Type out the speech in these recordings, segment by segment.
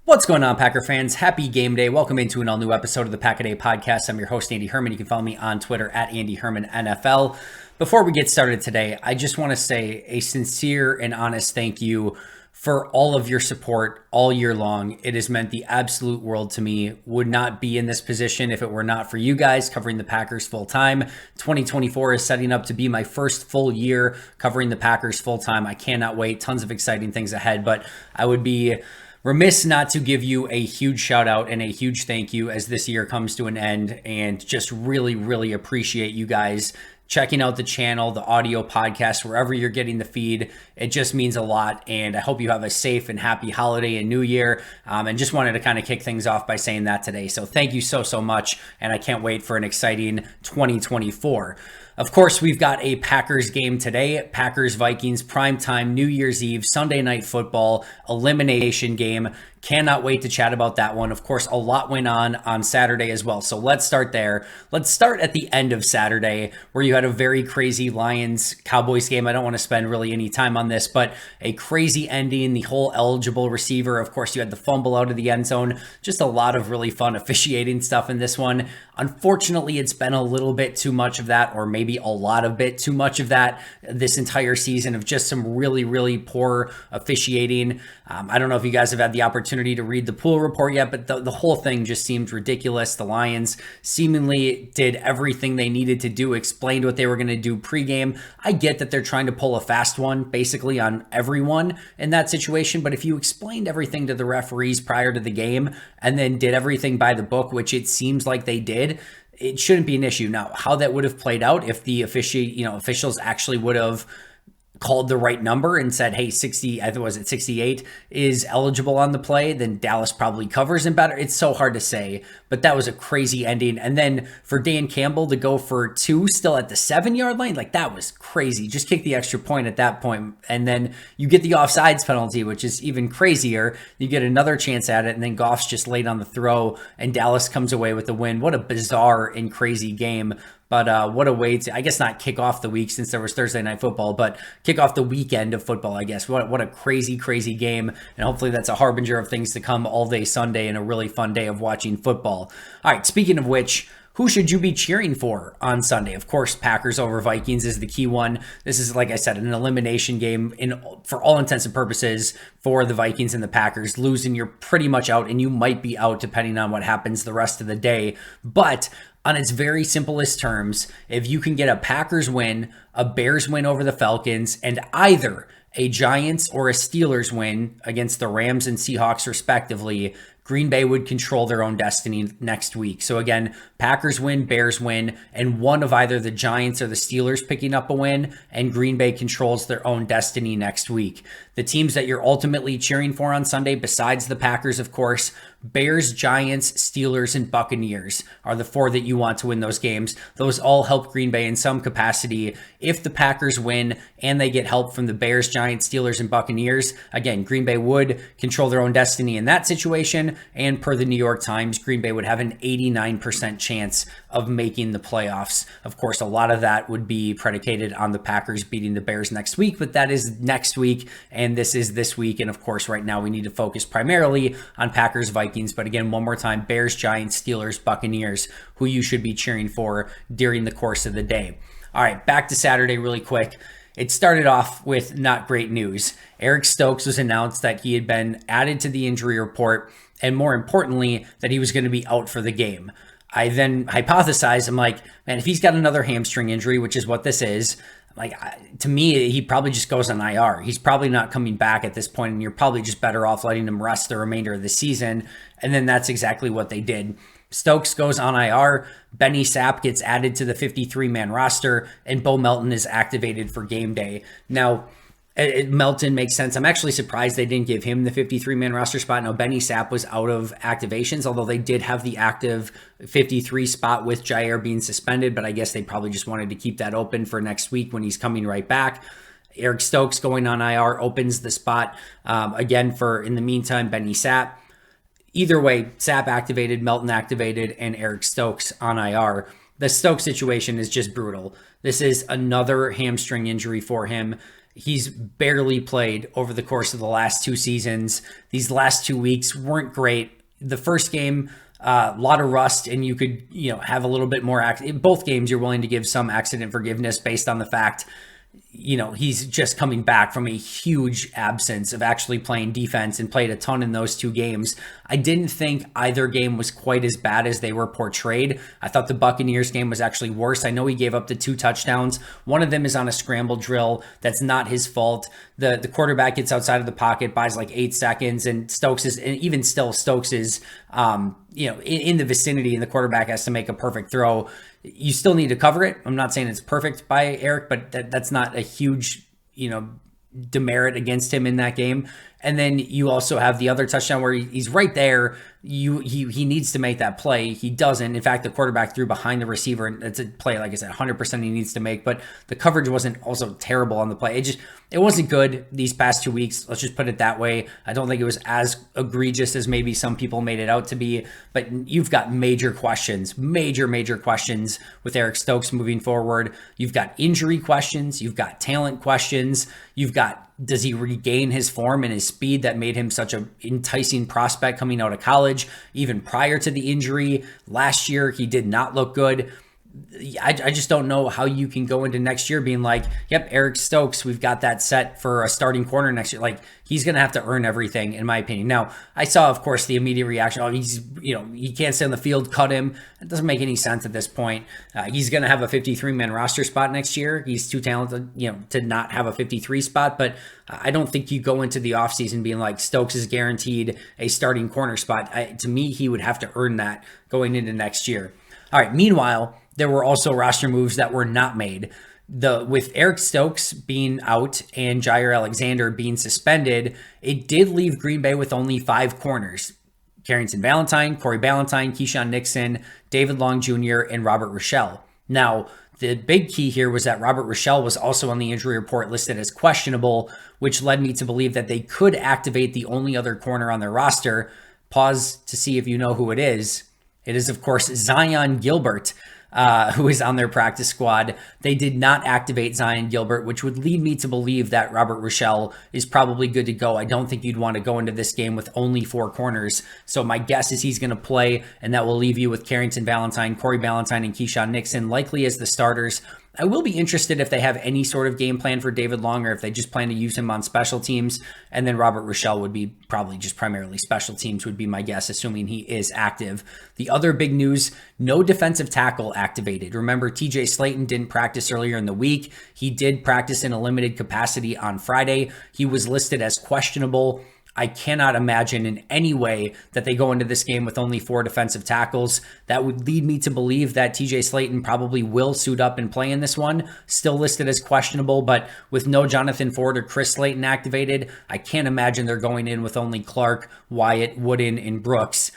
What's going on, Packer fans? Happy game day. Welcome into an all-new episode of the Pack-A-Day podcast. I'm your host, Andy Herman. You can follow me on Twitter at Andy Herman NFL. Before we get started today, I just want to say a sincere and honest thank you for all of your support all year long. It has meant the absolute world to me. Would not be in this position if it were not for you guys covering the Packers full time. 2024 is setting up to be my first full year covering the Packers full time. I cannot wait. Tons of exciting things ahead, but I would be remiss not to give you a huge shout out and a huge thank you as this year comes to an end, and just really appreciate you guys checking out the channel, the audio podcast, wherever you're getting the feed. It just means a lot, and I hope you have a safe and happy holiday and new year, and just wanted to kind of kick things off by saying that today. So thank you so much, and I can't wait for an exciting 2024. Of course, we've got a Packers game today. Packers Vikings primetime New Year's Eve Sunday Night Football elimination game. Cannot wait to chat about that one. Of course, a lot went on Saturday as well. So let's start there. Let's start at the end of Saturday, where you had a very crazy Lions-Cowboys game. I don't want to spend really any time on this, but a crazy ending. The whole eligible receiver. Of course, you had the fumble out of the end zone. Just a lot of really fun officiating stuff in this one. Unfortunately, it's been a little bit too much of that, or maybe a lot of bit too much of that this entire season, of just some really poor officiating. I don't know if you guys have had the opportunity to read the pool report yet, but the whole thing just seemed ridiculous. The Lions seemingly did everything they needed to do, explained what they were going to do pregame. I get that they're trying to pull a fast one basically on everyone in that situation, but if you explained everything to the referees prior to the game and then did everything by the book, which it seems like they did, it shouldn't be an issue. Now, how that would have played out if the officials actually would have called the right number and said, hey, 60, I think, was it 68 is eligible on the play, then Dallas probably covers him better. It's so hard to say, but that was a crazy ending. And then for Dan Campbell to go for two still at the 7-yard line, like, that was crazy. Just kick the extra point at that point. And then you get the offsides penalty, which is even crazier. You get another chance at it, and then Goff's just late on the throw, and Dallas comes away with the win. What a bizarre and crazy game. But what a way to, I guess, not kick off the week since there was Thursday Night Football, but kick off the weekend of football, I guess. What a crazy game. And hopefully that's a harbinger of things to come all day Sunday and a really fun day of watching football. All right, speaking of which, who should you be cheering for on Sunday? Of course, Packers over Vikings is the key one. This is, like I said, an elimination game for all intents and purposes for the Vikings and the Packers. Losing, you're pretty much out, and you might be out depending on what happens the rest of the day. But on its very simplest terms, if you can get a Packers win, a Bears win over the Falcons, and either a Giants or a Steelers win against the Rams and Seahawks respectively, Green Bay would control their own destiny next week. So again, Packers win, Bears win, and one of either the Giants or the Steelers picking up a win, and Green Bay controls their own destiny next week. The teams that you're ultimately cheering for on Sunday, besides the Packers, of course, Bears, Giants, Steelers, and Buccaneers are the four that you want to win those games. Those all help Green Bay in some capacity. If the Packers win and they get help from the Bears, Giants, Steelers, and Buccaneers, again, Green Bay would control their own destiny in that situation. And per the New York Times, Green Bay would have an 89% chance of making the playoffs. Of course, a lot of that would be predicated on the Packers beating the Bears next week, but that is next week, and this is this week. And of course, right now we need to focus primarily on Packers, Vikings. But again, one more time, Bears, Giants, Steelers, Buccaneers, who you should be cheering for during the course of the day. All right, back to Saturday really quick. It started off with not great news. Eric Stokes was announced that he had been added to the injury report, and more importantly, that he was going to be out for the game. I then hypothesized, I'm like, man, if he's got another hamstring injury, which is what this is, like, to me, he probably just goes on IR. He's probably not coming back at this point, and you're probably just better off letting him rest the remainder of the season. And then that's exactly what they did. Stokes goes on IR, Benny Sapp gets added to the 53-man roster, and Bo Melton is activated for game day. Now, Melton makes sense. I'm actually surprised they didn't give him the 53-man roster spot. Now, Benny Sapp was out of activations, although they did have the active 53 spot with Jair being suspended, but I guess they probably just wanted to keep that open for next week when he's coming right back. Eric Stokes going on IR opens the spot again for, in the meantime, Benny Sapp. Either way, Sapp activated, Melton activated, and Eric Stokes on IR. The Stokes situation is just brutal. This is another hamstring injury for him. He's barely played over the course of the last 2 seasons. These last 2 weeks weren't great. The first game, a lot of rust, and you could, have a little bit more. In both games, you're willing to give some accident forgiveness based on the fact, he's just coming back from a huge absence of actually playing defense and played a ton in those 2 games. I didn't think either game was quite as bad as they were portrayed. I thought the Buccaneers game was actually worse. I know he gave up the 2 touchdowns. One of them is on a scramble drill. That's not his fault. The quarterback gets outside of the pocket, buys like 8 seconds, and Stokes is, and even still Stokes is, in the vicinity, and the quarterback has to make a perfect throw. You still need to cover it. I'm not saying it's perfect by Eric, but that's not a huge, demerit against him in that game. And then you also have the other touchdown where he's right there. He needs to make that play. He doesn't. In fact, the quarterback threw behind the receiver, and it's a play, like I said, 100% he needs to make. But the coverage wasn't also terrible on the play. It wasn't good these past 2 weeks. Let's just put it that way. I don't think it was as egregious as maybe some people made it out to be. But you've got major questions with Eric Stokes moving forward. You've got injury questions. You've got talent questions. You've got, does he regain his form and his speed that made him such an enticing prospect coming out of college? Even prior to the injury last year, he did not look good. I just don't know how you can go into next year being like, yep, Eric Stokes, we've got that set for a starting corner next year. Like, he's going to have to earn everything, in my opinion. Now, I saw, of course, the immediate reaction. Oh, he can't stay on the field, cut him. It doesn't make any sense at this point. He's going to have a 53-man roster spot next year. He's too talented, to not have a 53 spot. But I don't think you go into the offseason being like, Stokes is guaranteed a starting corner spot. To me, he would have to earn that going into next year. All right, meanwhile, there were also roster moves that were not made. With Eric Stokes being out and Jair Alexander being suspended, it did leave Green Bay with only 5 corners. Carrington Valentine, Corey Ballantyne, Keyshawn Nixon, David Long Jr., and Robert Rochelle. Now, the big key here was that Robert Rochelle was also on the injury report listed as questionable, which led me to believe that they could activate the only other corner on their roster. Pause to see if you know who it is. It is, of course, Zion Gilbert, who is on their practice squad. They did not activate Zion Gilbert, which would lead me to believe that Robert Rochelle is probably good to go. I don't think you'd want to go into this game with only 4 corners. So my guess is he's going to play, and that will leave you with Carrington Valentine, Corey Ballantyne, and Keyshawn Nixon likely as the starters. I will be interested if they have any sort of game plan for David Long, or if they just plan to use him on special teams. And then Robert Rochelle would be probably just primarily special teams would be my guess, assuming he is active. The other big news, no defensive tackle activated. Remember, TJ Slayton didn't practice earlier in the week. He did practice in a limited capacity on Friday. He was listed as questionable. I cannot imagine in any way that they go into this game with only 4 defensive tackles. That would lead me to believe that TJ Slayton probably will suit up and play in this one. Still listed as questionable, but with no Jonathan Ford or Chris Slayton activated, I can't imagine they're going in with only Clark, Wyatt, Wooden, and Brooks.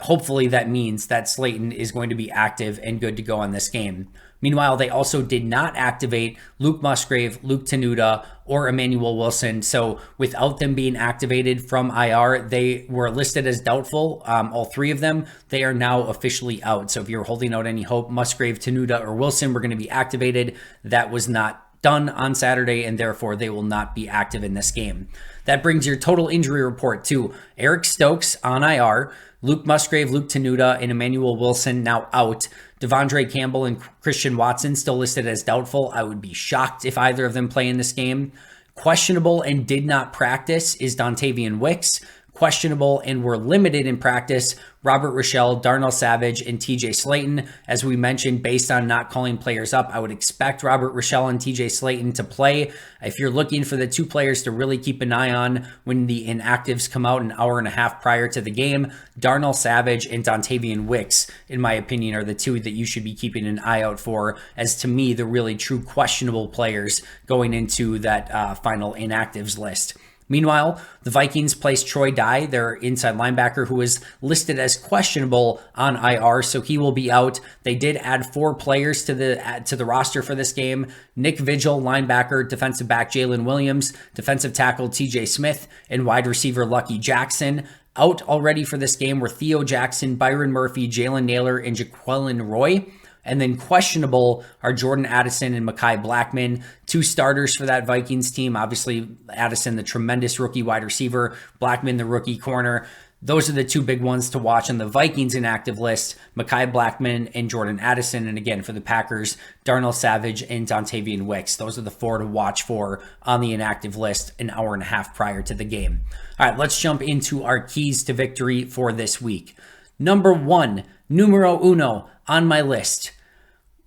Hopefully that means that Slayton is going to be active and good to go on this game. Meanwhile, they also did not activate Luke Musgrave, Luke Tenuta, or Emmanuel Wilson. So without them being activated from IR, they were listed as doubtful. All 3 of them, they are now officially out. So if you're holding out any hope, Musgrave, Tenuta, or Wilson were going to be activated. That was not done on Saturday, and therefore they will not be active in this game. That brings your total injury report to Eric Stokes on IR, Luke Musgrave, Luke Tenuta, and Emmanuel Wilson now out. Devondre Campbell and Christian Watson still listed as doubtful. I would be shocked if either of them play in this game. Questionable and did not practice is Dontavian Wicks. Questionable and were limited in practice, Robert Rochelle, Darnell Savage, and TJ Slayton. As we mentioned, based on not calling players up, I would expect Robert Rochelle and TJ Slayton to play. If you're looking for the 2 players to really keep an eye on when the inactives come out an hour and a half prior to the game, Darnell Savage and Dontavian Wicks, in my opinion, are the 2 that you should be keeping an eye out for, as to me, the really true questionable players going into that final inactives list. Meanwhile, the Vikings placed Troy Dye, their inside linebacker, who is listed as questionable on IR, so he will be out. They did add 4 players to the roster for this game. Nick Vigil, linebacker, defensive back Jalen Williams, defensive tackle TJ Smith, and wide receiver Lucky Jackson. Out already for this game were Theo Jackson, Byron Murphy, Jalen Naylor, and Jaquelin Roy. And then questionable are Jordan Addison and Mekhi Blackmon, two starters for that Vikings team. Obviously, Addison, the tremendous rookie wide receiver, Blackmon, the rookie corner. Those are the two big ones to watch on the Vikings inactive list, Mekhi Blackmon and Jordan Addison. And again, for the Packers, Darnell Savage and Dontavian Wicks. Those are the four to watch for on the inactive list an hour and a half prior to the game. All right, let's jump into our keys to victory for this week. Number one, numero uno on my list.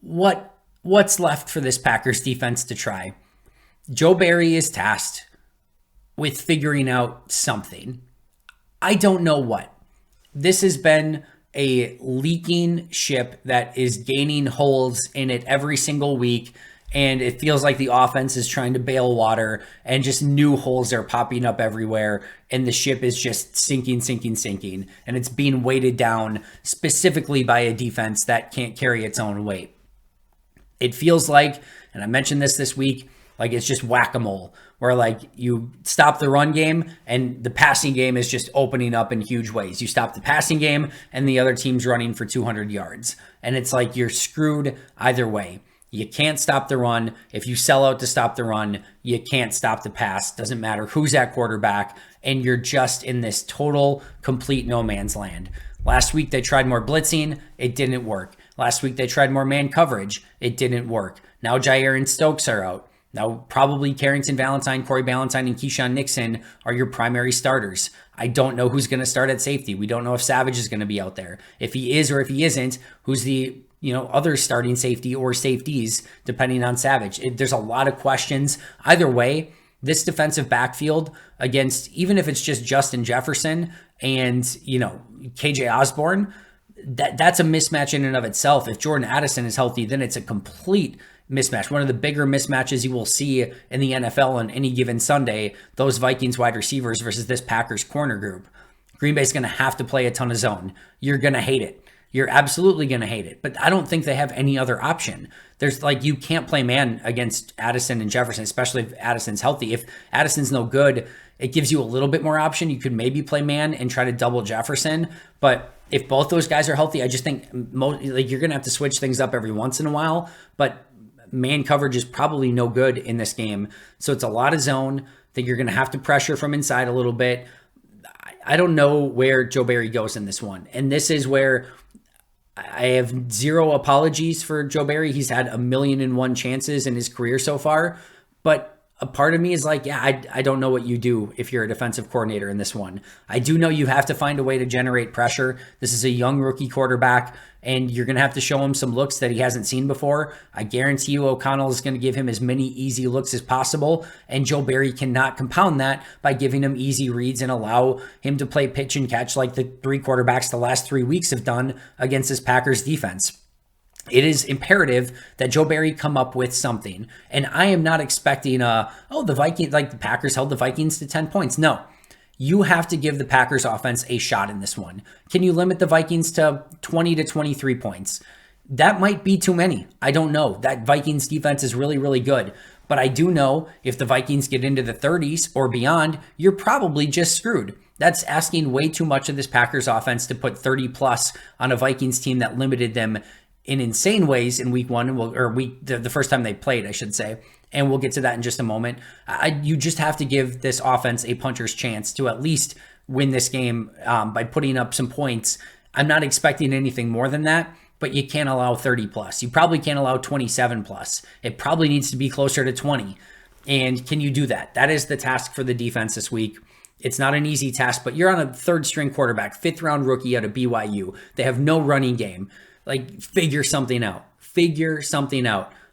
What's left for this Packers defense to try? Joe Barry is tasked with figuring out something. I don't know what. This has been a leaking ship that is gaining holes in it every single week, and it feels like the offense is trying to bail water, and just new holes are popping up everywhere, and the ship is just sinking, and it's being weighted down specifically by a defense that can't carry its own weight. It feels like, and I mentioned this week, like it's just whack-a-mole, where like you stop the run game and the passing game is just opening up in huge ways. You stop the passing game and the other team's running for 200 yards. And it's like you're screwed either way. You can't stop the run. If you sell out to stop the run, you can't stop the pass. Doesn't matter who's at quarterback. And you're just in this total, complete no man's land. Last week, they tried more blitzing. It didn't work. Last week, they tried more man coverage. It didn't work. Now Jair and Stokes are out. Now, probably Carrington Valentine, Corey Ballantyne, and Keyshawn Nixon are your primary starters. I don't know who's going to start at safety. We don't know if Savage is going to be out there. If he is or if he isn't, who's the other starting safety or safeties, depending on Savage. There's a lot of questions. Either way, this defensive backfield against, even if it's just Justin Jefferson and, KJ Osborne, that's a mismatch in and of itself. If Jordan Addison is healthy, then it's a complete mismatch. One of the bigger mismatches you will see in the NFL on any given Sunday, those Vikings wide receivers versus this Packers corner group. Green Bay's going to have to play a ton of zone. You're going to hate it. You're absolutely going to hate it. But I don't think they have any other option. There's you can't play man against Addison and Jefferson, especially if Addison's healthy. If Addison's no good, it gives you a little bit more option. You could maybe play man and try to double Jefferson. But if both those guys are healthy, I just think you're going to have to switch things up every once in a while. But man coverage is probably no good in this game. So it's a lot of zone. I think you're going to have to pressure from inside a little bit. I don't know where Joe Barry goes in this one. And this is where I have zero apologies for Joe Barry. He's had 1,000,001 chances in his career so far. But a part of me is like, I don't know what you do if you're a defensive coordinator in this one. I do know you have to find a way to generate pressure. This is a young rookie quarterback, and you're going to have to show him some looks that he hasn't seen before. I guarantee you O'Connell is going to give him as many easy looks as possible, and Joe Barry cannot compound that by giving him easy reads and allow him to play pitch and catch like the three quarterbacks the last 3 weeks have done against this Packers defense. It is imperative that Joe Barry come up with something. And I am not expecting, the Vikings, the Packers held the Vikings to 10 points. No, you have to give the Packers offense a shot in this one. Can you limit the Vikings to 20 to 23 points? That might be too many. I don't know. That Vikings defense is really, really good. But I do know if the Vikings get into the 30s or beyond, you're probably just screwed. That's asking way too much of this Packers offense to put 30 plus on a Vikings team that limited them in insane ways in week one, the first time they played, I should say. And we'll get to that in just a moment. You just have to give this offense a puncher's chance to at least win this game by putting up some points. I'm not expecting anything more than that, but you can't allow 30 plus. You probably can't allow 27 plus. It probably needs to be closer to 20. And can you do that? That is the task for the defense this week. It's not an easy task, but you're on a third string quarterback, 5th round rookie out of BYU. They have no running game. Figure something out.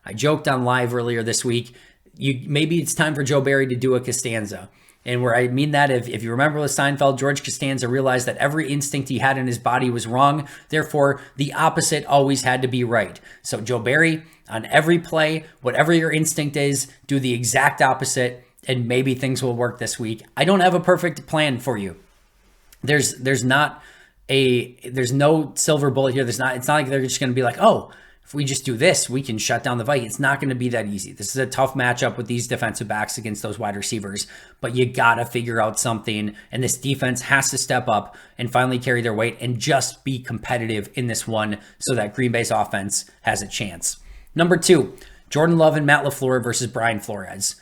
I joked on live earlier this week. Maybe it's time for Joe Barry to do a Costanza. And where I mean that, if you remember with Seinfeld, George Costanza realized that every instinct he had in his body was wrong. Therefore, the opposite always had to be right. So Joe Barry, on every play, whatever your instinct is, do the exact opposite, and maybe things will work this week. I don't have a perfect plan for you. There's no silver bullet here. It's not like they're just going to be like, oh, if we just do this, we can shut down the Vikings. It's not going to be that easy. This is a tough matchup with these defensive backs against those wide receivers, but you got to figure out something. And this defense has to step up and finally carry their weight and just be competitive in this one so that Green Bay's offense has a chance. Number 2, Jordan Love and Matt LaFleur versus Brian Flores.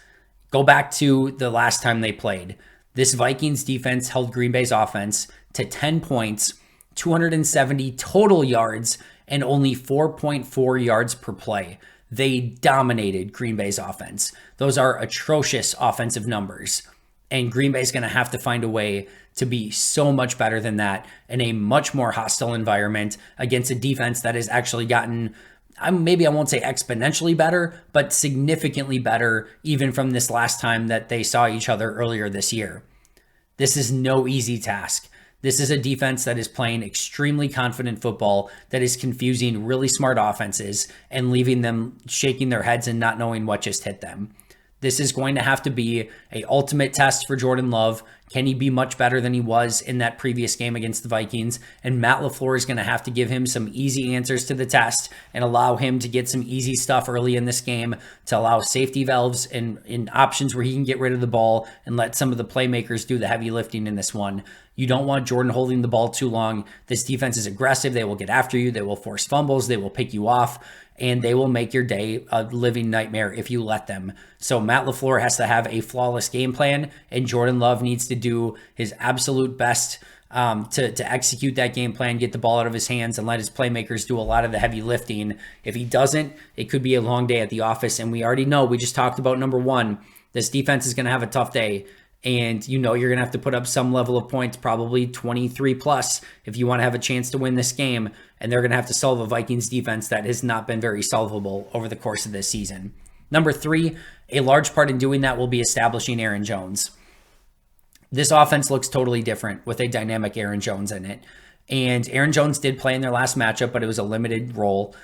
Go back to the last time they played. This Vikings defense held Green Bay's offense to 10 points, 270 total yards, and only 4.4 yards per play. They dominated Green Bay's offense. Those are atrocious offensive numbers. And Green Bay's going to have to find a way to be so much better than that in a much more hostile environment against a defense that has actually gotten, maybe I won't say exponentially better, but significantly better even from this last time that they saw each other earlier this year. This is no easy task. This is a defense that is playing extremely confident football, that is confusing really smart offenses and leaving them shaking their heads and not knowing what just hit them. This is going to have to be an ultimate test for Jordan Love. Can he be much better than he was in that previous game against the Vikings? And Matt LaFleur is going to have to give him some easy answers to the test and allow him to get some easy stuff early in this game to allow safety valves and options where he can get rid of the ball and let some of the playmakers do the heavy lifting in this one. You don't want Jordan holding the ball too long. This defense is aggressive. They will get after you. They will force fumbles. They will pick you off. And they will make your day a living nightmare if you let them. So Matt LaFleur has to have a flawless game plan, and Jordan Love needs to do his absolute best to execute that game plan, get the ball out of his hands, and let his playmakers do a lot of the heavy lifting. If he doesn't, it could be a long day at the office. And we already know, we just talked about number 1, this defense is going to have a tough day. And you know you're going to have to put up some level of points, probably 23 plus, if you want to have a chance to win this game. And they're going to have to solve a Vikings defense that has not been very solvable over the course of this season. Number 3, a large part in doing that will be establishing Aaron Jones. This offense looks totally different with a dynamic Aaron Jones in it. And Aaron Jones did play in their last matchup, but it was a limited role.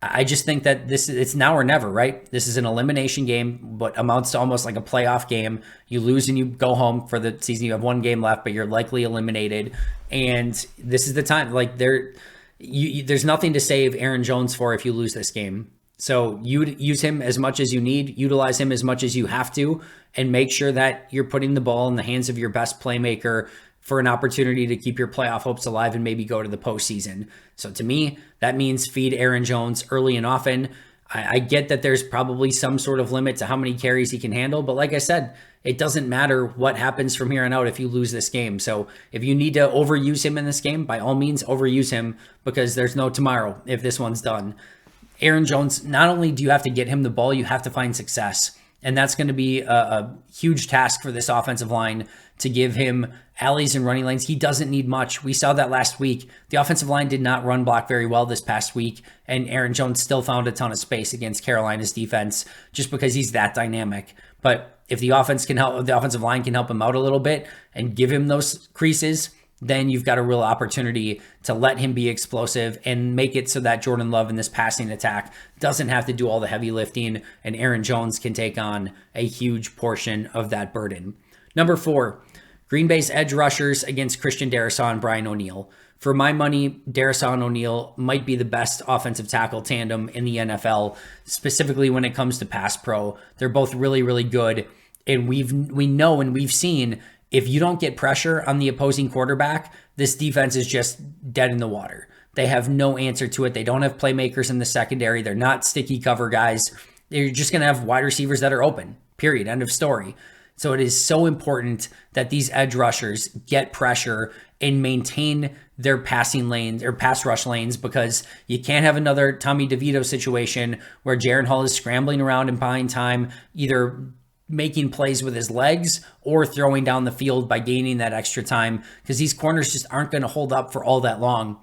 I just think that it's now or never, right? This is an elimination game, but amounts to almost like a playoff game. You lose and you go home for the season. You have one game left, but you're likely eliminated. And this is the time. Like there's nothing to save Aaron Jones for if you lose this game. So you use him as much as you need, utilize him as much as you have to, and make sure that you're putting the ball in the hands of your best playmaker for an opportunity to keep your playoff hopes alive and maybe go to the postseason. So to me, that means feed Aaron Jones early and often. I get that there's probably some sort of limit to how many carries he can handle, but like I said, it doesn't matter what happens from here on out if you lose this game. So if you need to overuse him in this game, by all means, overuse him, because there's no tomorrow if this one's done. Aaron Jones, not only do you have to get him the ball, you have to find success. And that's going to be a huge task for this offensive line to give him alleys and running lanes. He doesn't need much. We saw that last week. The offensive line did not run block very well this past week, and Aaron Jones still found a ton of space against Carolina's defense just because he's that dynamic. But if the offensive line can help him out a little bit and give him those creases, then you've got a real opportunity to let him be explosive and make it so that Jordan Love in this passing attack doesn't have to do all the heavy lifting, and Aaron Jones can take on a huge portion of that burden. Number 4, Green Bay's edge rushers against Christian Darrisaw and Brian O'Neill. For my money, Darrisaw and O'Neill might be the best offensive tackle tandem in the NFL, specifically when it comes to pass pro. They're both really, really good, and we know and we've seen, if you don't get pressure on the opposing quarterback, this defense is just dead in the water. They have no answer to it. They don't have playmakers in the secondary. They're not sticky cover guys. They're just going to have wide receivers that are open, period, end of story. So it is so important that these edge rushers get pressure and maintain their passing lanes or pass rush lanes, because you can't have another Tommy DeVito situation where Jaren Hall is scrambling around and buying time, either making plays with his legs or throwing down the field by gaining that extra time, because these corners just aren't going to hold up for all that long.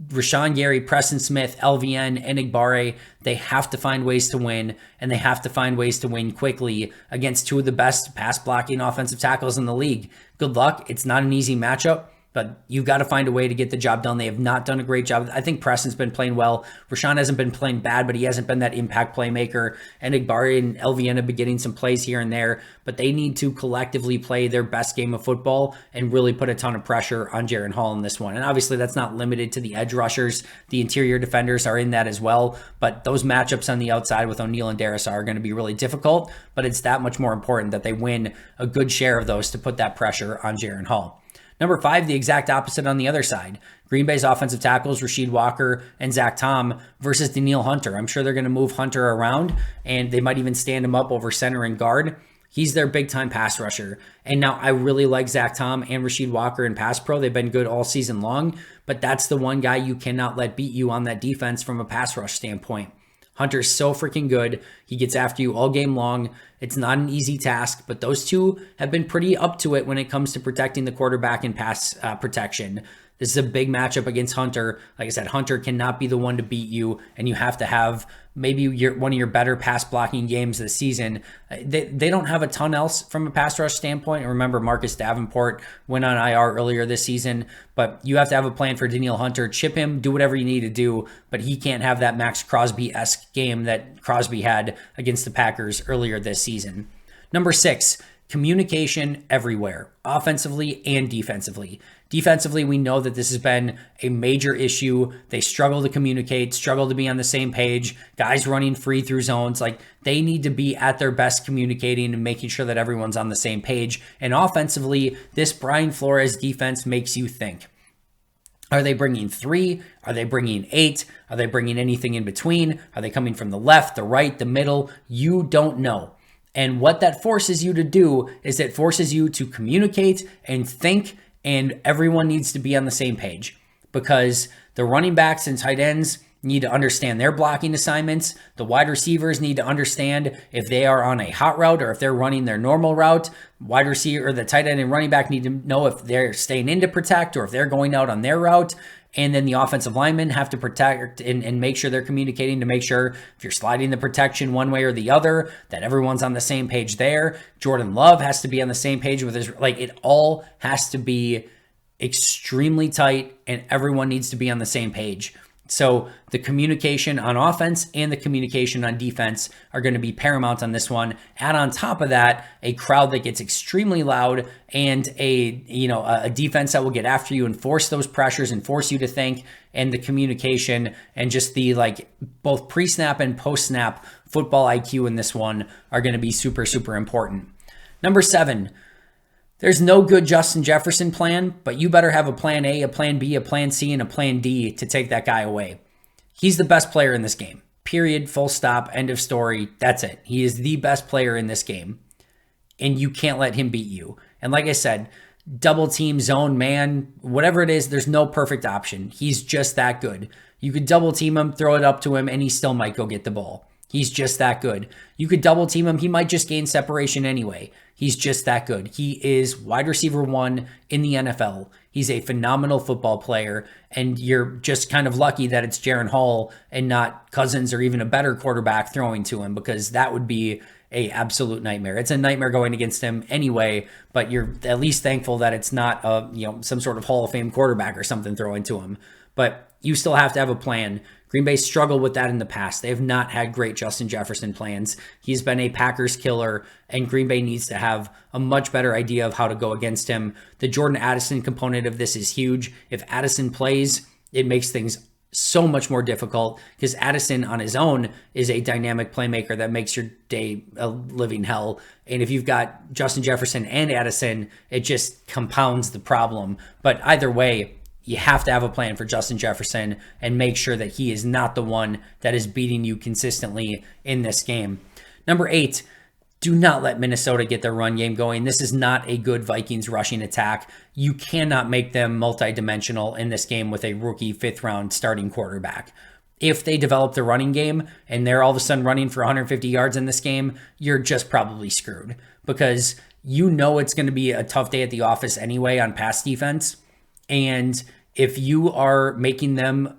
Rashawn Gary, Preston Smith, LVN, and Igbare, they have to find ways to win, and they have to find ways to win quickly against two of the best pass blocking offensive tackles in the league. Good luck. It's not an easy matchup, but you've got to find a way to get the job done. They have not done a great job. I think Preston's been playing well. Rashawn hasn't been playing bad, but he hasn't been that impact playmaker. And Igbari and LVN have been getting some plays here and there, but they need to collectively play their best game of football and really put a ton of pressure on Jaren Hall in this one. And obviously that's not limited to the edge rushers. The interior defenders are in that as well, but those matchups on the outside with O'Neal and Darrisaw are going to be really difficult, but it's that much more important that they win a good share of those to put that pressure on Jaren Hall. Number 5, the exact opposite on the other side. Green Bay's offensive tackles, Rasheed Walker and Zach Tom versus Danielle Hunter. I'm sure they're going to move Hunter around, and they might even stand him up over center and guard. He's their big-time pass rusher. And now I really like Zach Tom and Rasheed Walker in pass pro. They've been good all season long, but that's the one guy you cannot let beat you on that defense from a pass rush standpoint. Hunter's so freaking good. He gets after you all game long. It's not an easy task, but those two have been pretty up to it when it comes to protecting the quarterback in pass protection. This is a big matchup against Hunter. Like I said, Hunter cannot be the one to beat you, and you have to have maybe one of your better pass blocking games this season. They don't have a ton else from a pass rush standpoint. Remember, Marcus Davenport went on IR earlier this season, but you have to have a plan for Danielle Hunter. Chip him, do whatever you need to do, but he can't have that Max Crosby-esque game that Crosby had against the Packers earlier this season. Number 6, communication everywhere, offensively and defensively. Defensively, we know that this has been a major issue. They struggle to communicate, struggle to be on the same page. Guys running free through zones, like they need to be at their best communicating and making sure that everyone's on the same page. And offensively, this Brian Flores defense makes you think. Are they bringing 3? Are they bringing 8? Are they bringing anything in between? Are they coming from the left, the right, the middle? You don't know. And what that forces you to do is it forces you to communicate and think, and everyone needs to be on the same page because the running backs and tight ends need to understand their blocking assignments. The wide receivers need to understand if they are on a hot route or if they're running their normal route. Wide receiver or the tight end and running back need to know if they're staying in to protect or if they're going out on their route. And then the offensive linemen have to protect and make sure they're communicating to make sure if you're sliding the protection one way or the other, that everyone's on the same page there. Jordan Love has to be on the same page with his, it all has to be extremely tight and everyone needs to be on the same page. So the communication on offense and the communication on defense are going to be paramount on this one. Add on top of that, a crowd that gets extremely loud and a defense that will get after you and force those pressures and force you to think, and the communication and just the both pre-snap and post-snap football IQ in this one are going to be super, super important. Number 7, there's no good Justin Jefferson plan, but you better have a plan A, a plan B, a plan C, and a plan D to take that guy away. He's the best player in this game. Period, full stop, end of story. That's it. He is the best player in this game, and you can't let him beat you. And like I said, double team, zone, man, whatever it is, there's no perfect option. He's just that good. You could double team him, throw it up to him, and he still might go get the ball. He's just that good. You could double team him. He might just gain separation anyway. He's just that good. He is wide receiver 1 in the NFL. He's a phenomenal football player, and you're just kind of lucky that it's Jaren Hall and not Cousins or even a better quarterback throwing to him, because that would be a absolute nightmare. It's a nightmare going against him anyway, but you're at least thankful that it's not some sort of Hall of Fame quarterback or something throwing to him. But you still have to have a plan. Green Bay struggled with that in the past. They have not had great Justin Jefferson plans. He's been a Packers killer, and Green Bay needs to have a much better idea of how to go against him. The Jordan Addison component of this is huge. If Addison plays, it makes things so much more difficult because Addison on his own is a dynamic playmaker that makes your day a living hell. And if you've got Justin Jefferson and Addison, it just compounds the problem. But either way, you have to have a plan for Justin Jefferson and make sure that he is not the one that is beating you consistently in this game. Number 8, do not let Minnesota get their run game going. This is not a good Vikings rushing attack. You cannot make them multidimensional in this game with a rookie 5th-round starting quarterback. If they develop the running game and they're all of a sudden running for 150 yards in this game, you're just probably screwed because you know it's going to be a tough day at the office anyway on pass defense. And if you are making them,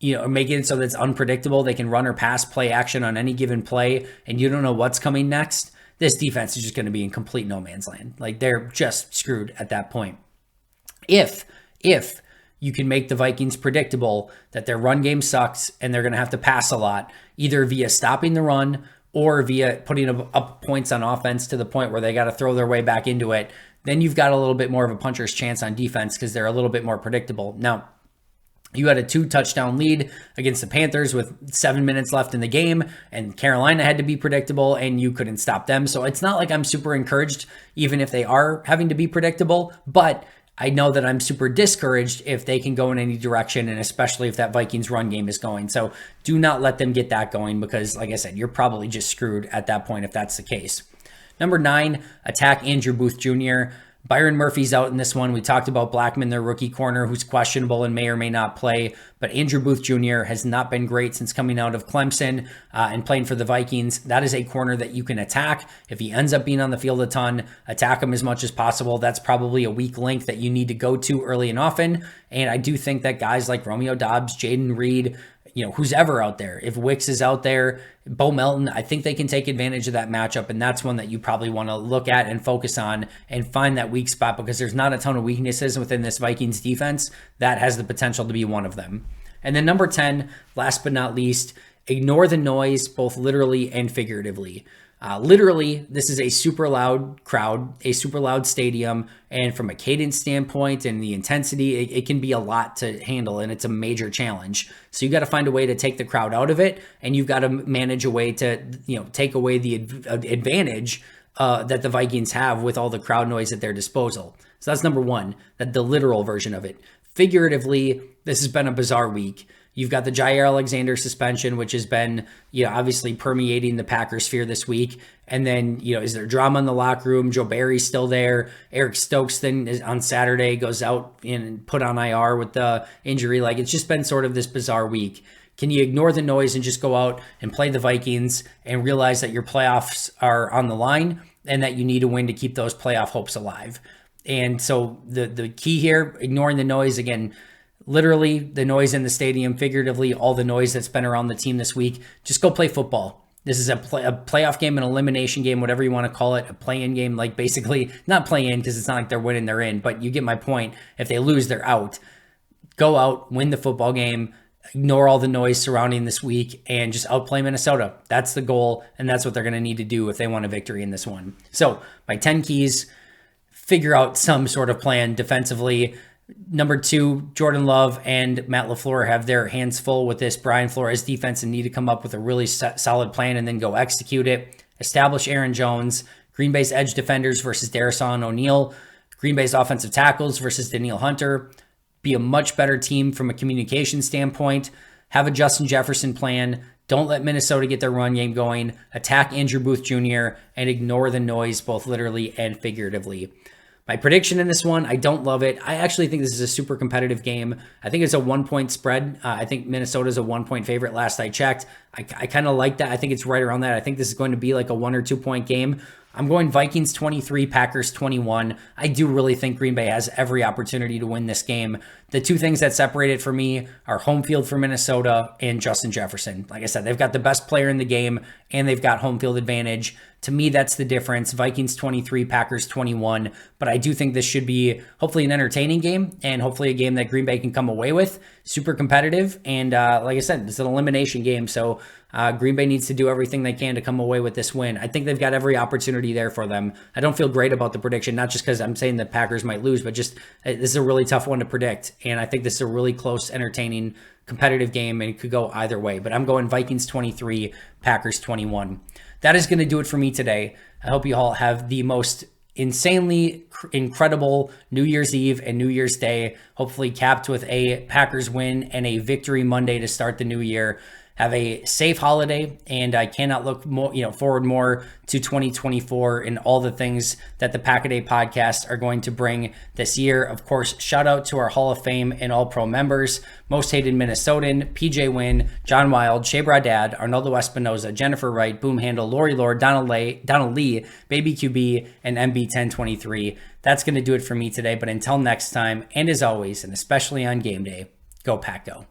making it so that it's unpredictable, they can run or pass play action on any given play, and you don't know what's coming next, this defense is just going to be in complete no man's land. They're just screwed at that point. If you can make the Vikings predictable that their run game sucks and they're going to have to pass a lot, either via stopping the run or via putting up points on offense to the point where they got to throw their way back into it, then you've got a little bit more of a puncher's chance on defense because they're a little bit more predictable. Now, you had a 2-touchdown lead against the Panthers with 7 minutes left in the game, and Carolina had to be predictable, and you couldn't stop them. So it's not like I'm super encouraged, even if they are having to be predictable, but I know that I'm super discouraged if they can go in any direction, and especially if that Vikings run game is going. So do not let them get that going because, like I said, you're probably just screwed at that point if that's the case. Number 9, attack Andrew Booth Jr. Byron Murphy's out in this one. We talked about Blackman, their rookie corner, who's questionable and may or may not play. But Andrew Booth Jr. has not been great since coming out of Clemson and playing for the Vikings. That is a corner that you can attack. If he ends up being on the field a ton, attack him as much as possible. That's probably a weak link that you need to go to early and often. And I do think that guys like Romeo Doubs, Jaden Reed, who's ever out there, if Wicks is out there, Bo Melton, I think they can take advantage of that matchup. And that's one that you probably want to look at and focus on and find that weak spot because there's not a ton of weaknesses within this Vikings defense that has the potential to be one of them. And then number 10, last but not least, ignore the noise, both literally and figuratively. Literally, this is a super loud crowd, a super loud stadium, and from a cadence standpoint and the intensity, it can be a lot to handle, and it's a major challenge. So you got to find a way to take the crowd out of it, and you've got to manage a way to, take away the advantage that the Vikings have with all the crowd noise at their disposal. So that's number 1, the literal version of it. Figuratively, this has been a bizarre week. You've got the Jair Alexander suspension, which has been, obviously permeating the Packers sphere this week. And then, is there drama in the locker room? Joe Barry's still there. Eric Stokes then is on Saturday goes out and put on IR with the injury. Like, it's just been sort of this bizarre week. Can you ignore the noise and just go out and play the Vikings and realize that your playoffs are on the line and that you need to win to keep those playoff hopes alive? And so the key here, ignoring the noise, again, literally the noise in the stadium, figuratively all the noise that's been around the team this week. Just go play football. This is a playoff game, an elimination game, whatever you want to call it, a play-in game, like basically not play-in because it's not like they're winning, they're in, but you get my point. If they lose, they're out. Go out, win the football game, ignore all the noise surrounding this week, and just outplay Minnesota. That's the goal, and that's what they're going to need to do if they want a victory in this one. So my 10 keys, figure out some sort of plan defensively. Number 2, Jordan Love and Matt LaFleur have their hands full with this Brian Flores defense and need to come up with a really solid plan and then go execute it. Establish Aaron Jones, Green Bay's edge defenders versus Darisaw O'Neal, Green Bay's offensive tackles versus Danielle Hunter. Be a much better team from a communication standpoint. Have a Justin Jefferson plan. Don't let Minnesota get their run game going. Attack Andrew Booth Jr. and ignore the noise, both literally and figuratively. My prediction in this one, I don't love it. I actually think this is a super competitive game. I think it's a 1-point spread. I think Minnesota's a 1-point favorite last I checked. I kind of like that. I think it's right around that. I think this is going to be like a 1 or 2 point game. I'm going Vikings 23, Packers 21. I do really think Green Bay has every opportunity to win this game. The 2 things that separate it for me are home field for Minnesota and Justin Jefferson. Like I said, they've got the best player in the game and they've got home field advantage. To me, that's the difference. Vikings 23, Packers 21. But I do think this should be hopefully an entertaining game and hopefully a game that Green Bay can come away with. Super competitive. And like I said, it's an elimination game. So Green Bay needs to do everything they can to come away with this win. I think they've got every opportunity there for them. I don't feel great about the prediction, not just because I'm saying the Packers might lose, but just this is a really tough one to predict. And I think this is a really close, entertaining, competitive game, and it could go either way. But I'm going Vikings 23, Packers 21. That is going to do it for me today. I hope you all have the most insanely incredible New Year's Eve and New Year's Day, hopefully capped with a Packers win and a victory Monday to start the new year. Have a safe holiday, and I cannot look more, forward more to 2024 and all the things that the Pack-A-Day podcast are going to bring this year. Of course, shout out to our Hall of Fame and All-Pro members, Most Hated Minnesotan, PJ Wynn, John Wild, Shea Bradad, Arnoldo Espinoza, Jennifer Wright, Boom Handle, Lori Lord, Donald Lee, Baby QB, and MB1023. That's going to do it for me today, but until next time, and as always, and especially on game day, go Pack Go.